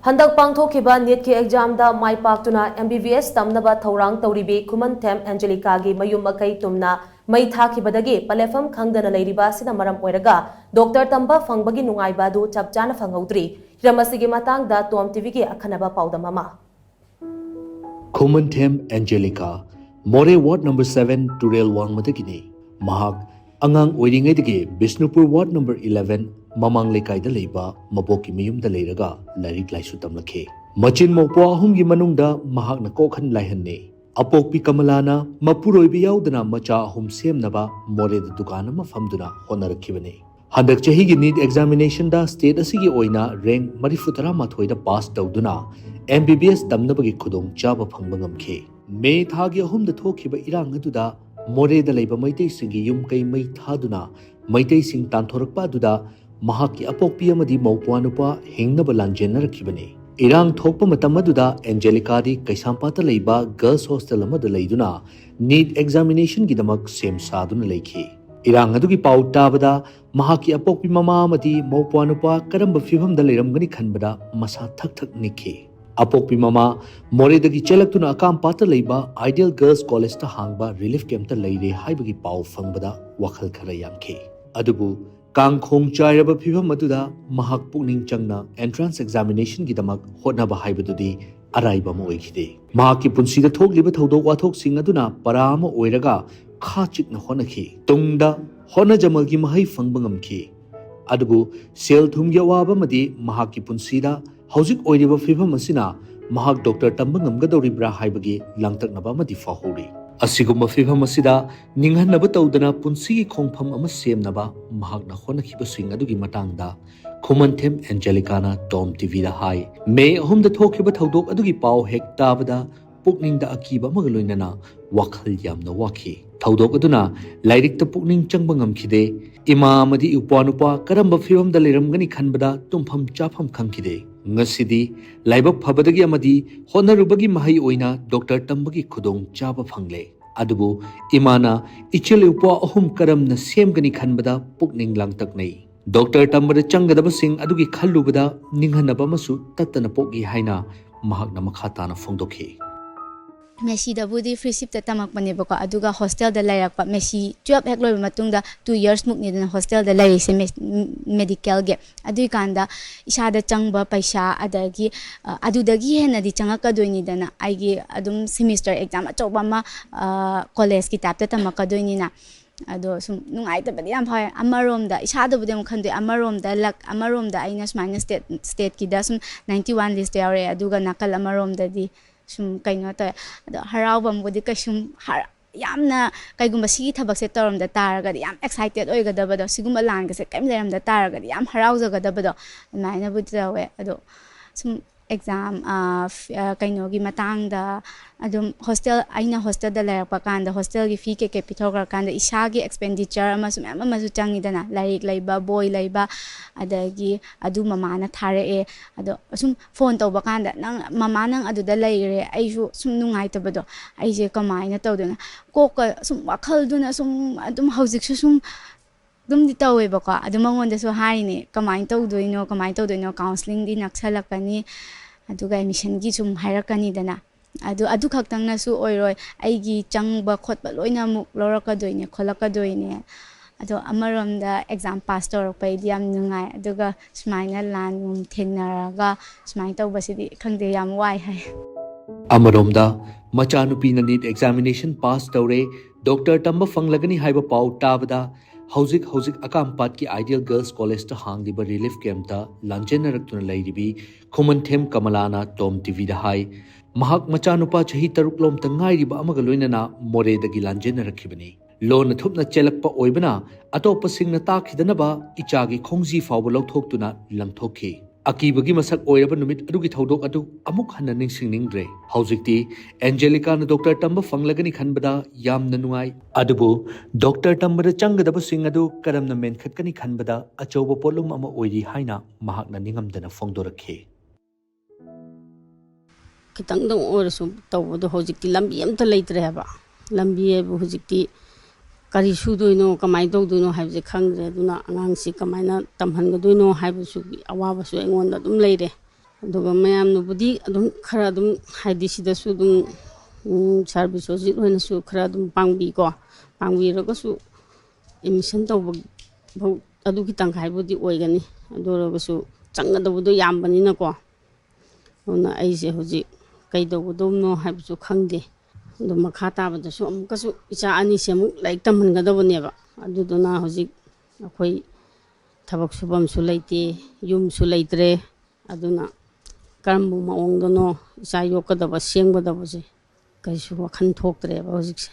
Handak pangthokhiba Neet ki exam da Mai Paaktuna MBBS tamnaba Thaurang Leiribi Khumanthem Angelica gi mayum akai tumna Mei Chaakhrabadagi Pallepham Khangdana Leiribi sina maram oiraga Dr. Tamba fangbagi nungaiba du chapchana fangaudri Hiramasigi matangda TOMTV gi akhanaba paudamama Khumanthem Angelica More Ward number 7 Turel Wangmadagini Mahak Angang oiringaidagi Bishnupur Ward number 11 Mamang Lekaida Leiba Maboki Miyumda Leiraga Larik Laisu Tamlakhe Machin Mokpo ahumgi manungda mahakna kokhan laihanne Apokpi Kamalana Mapuroibi yaudana macha ahum semnaba more da dukana mafamduna honarakhibane Handak chahigi Neet examination da state asigi oina rank 34 da pass dauduna MBBS tamnabagi khudong chaba phangba ngamkhe Mei thagi ahum da thokhiba irang aduda more da leiba maitei singi Yum-Kei Mei thaduna maitei sing tanthorakpa aduda Mahaki apokpi amadi maupuanupa hingnaba lanjennarakibane Irang thokpa matam aduda Angelica di Kaisampata leiba girls hostel amada leiduna Neet examination gidamak sem saduna leikhi Irang adugi pau tabada mahaki apokpi mama amadi maupuanupa karamba fibhamda leiramgani khanbada masa thak thak nikhi Apokpi mama moredagi chelaktuna akampata leiba Ideal Girls College ta hangba relief camp ta leire haibagi pau fangbada wakhal khara yamkhe adubu Kangkhong chairaba phibam aduda mahak pukning changna entrance examination gidamak hotnaba haibadudi araiba ma oikhide mahaki punsida thokliba thodok wathok sing aduna parama oiraga khachikna honakhi tungda hona jamalgi mahai fangba ngamkhi adubu sel thumgi awaba madi mahaki punsida hauzik oiriba phibam asina mahak doctor tamba ngamgadoribra haibagi langtaknaba madi fahori Asiguma fibham asida ninghanaba tawdana punsigi khongpham ama semnaba mahakna honakhiba swing adugi matangda Khumanthem Angelica na TOMTV da hai Mei ahumda thokhiba thodok adugi pau hek tabada pukningda akiba magaloinana wakhal yamna wakhi thodok aduna lairik ta pukning changba ngamkhide ima amadi upanupa karamba fibham da leiramgani khanbada tumpham chapham khangkhide ngasidi laibak phabadagi amadi honarubagi mahai oina Dr. Tambagi khudong chaba phangle adubu imana ichele upa ahum karamna semgani khanbada pukning langtaknei Dr. Tambada changadaba sing adugi khallubada ninghanaba masu tattana pogi haina mahakna makhatana phongdokhi Messi da budi free ship ta tamak paneba ko aduga hostel da lairak pa Messi 12 hek loiba matungda 2 years mukni da hostel da lairi se medical ge adui kanda isada changba paisa adagi adudagi hena di changaka doini dana aigi adum semester exam achoba ma college ki tap ta tamaka doini na ado sum nungai ta badi am phai amarom da isada budem khandoi amarom da lak amarom da aina minus state ki da sum 91 list yare aduga nakal amarom da di sum kaino ta harabam budi ka sum yamna kaigumba sigi thabak se torom da taraga yam excited oigadaba do sigumba langa se kaim leram da taraga yam haraujagadaba do naina budi tawe ado sum exam kaino gi matang da adum hostel aina hostel da lerpa kan da hostel gi fee ke pithogra kan da isagi expenditure amasum amasu changi dana like laiba boy laiba adagi adu mama na thare e ado sum phone tawba kan da nang mama nang adu da laire aisu sum nungai tabado aije kamaina tawduna kokka sum wakhal duna sum adum hauzik sum dum di tawe baka adu mangonda so haine kamai tawdoino counseling di naksalakani aduga emission gi sum hairakani dana adu khaktang na su oiroi aigi changba khotba loina muk lorakadoine kholakadoine ado amarom da exam pass torpai diam nungai aduga smaina lan thengnaraga smai tawbasidi khangde yam wai hai Amarom da machanupi na Neet examination pass tawre Dr. Tamba fanglagani haiba pau tabada Hauzik akampat ki Ideal Girls College ta hangdiba relief camp ta lanjenaraktuna leiribi Khumanthem kamalana TOMTV da hai mahak machanupa chahi taruklom ta ngairiba amaga loinana more dagi lanjenarakhibani lon thupna chelakpa oibana atopa singna takhidanaba ichagi khongji fawba lokthokuna langthokhi akibagi masak oiraba numit adugi thodok adu amuk hanna ningsingningre haujikti Angelica na Dr. Tamba fanglagani khanbada yamna nungai adubu Dr. Tamba changadaba sing adu karamna menkhatkani khanbada achoba polum ama oiri haina mahakna ningamdana phongdorakhe kitang dong orasu tawdo hojikti lambi amta leitre haba lambi ebu hojikti kari sudoino kamai tawdoino haibje khangre duna angang si kamaina tamhangadoino haibusu awabasu engonda dum leire ꯑꯗꯨꯒ ꯃꯌꯥꯝꯅꯕꯨꯗꯤ ꯑꯗꯨꯝ ꯈꯔ ꯑꯗꯨꯝ ꯍꯥꯏꯗꯤ ꯁꯤꯗꯁꯨ ꯑꯗꯨꯝ service ꯍꯧꯖꯤꯛ ꯑꯣꯏꯅꯁꯨ ꯈꯔ ꯑꯗꯨꯝ ꯄꯥꯡꯕꯤꯀꯣ ꯄꯥꯡꯕꯤꯔꯒꯁꯨ ꯑꯦꯗꯃꯤꯁꯟ ꯇꯧꯕ ꯐꯥꯎ ꯑꯗꯨꯒꯤ ꯇꯪꯈꯥꯏꯕꯨꯗꯤ ꯑꯣꯏꯒꯅꯤ ꯑꯗꯨ ꯑꯣꯏꯔꯒꯁꯨ ꯆꯪꯒꯗꯕꯗꯣ ꯌꯥꯝꯕꯅꯤꯅꯀꯣ ꯑꯗꯨꯅ ꯑꯩꯁꯦ ꯍꯧꯖꯤꯛ ꯀꯩꯗꯧꯒꯗꯧꯅꯣ ꯍꯥꯏꯕꯁꯨ ꯈꯪꯗꯦ ꯑꯗꯨ ꯃꯈꯥ ꯇꯥꯕꯗꯁꯨ ꯑꯃꯨꯛꯀꯁꯨ ꯏꯆꯥ ꯑꯅꯤꯁꯦ ꯑꯃꯨꯛ ꯂꯥꯏꯔꯤꯛ ꯇꯝꯍꯟꯒꯗꯕꯅꯦꯕ ꯑꯗꯨꯗꯨꯅ ꯍꯧꯖꯤꯛ ꯑꯩꯈꯣꯏ ꯊꯕꯛ ꯁꯨꯐꯝꯁꯨ ꯂꯩꯇꯦ ꯌꯨꯝꯁꯨ ꯂꯩꯇ꯭ꯔꯦ ꯑꯗꯨꯅ ꯀꯔꯝꯕ ꯃꯑꯣꯡꯗꯅꯣ ꯏꯆꯥ ꯌꯣꯛꯀꯗꯕ ꯁꯦꯝꯒꯗꯕꯁꯦ ꯀꯩꯁꯨ ꯋꯥꯈꯜ ꯊꯣꯛꯇ꯭ꯔꯦꯕ ꯍꯧꯖꯤꯛꯁꯦ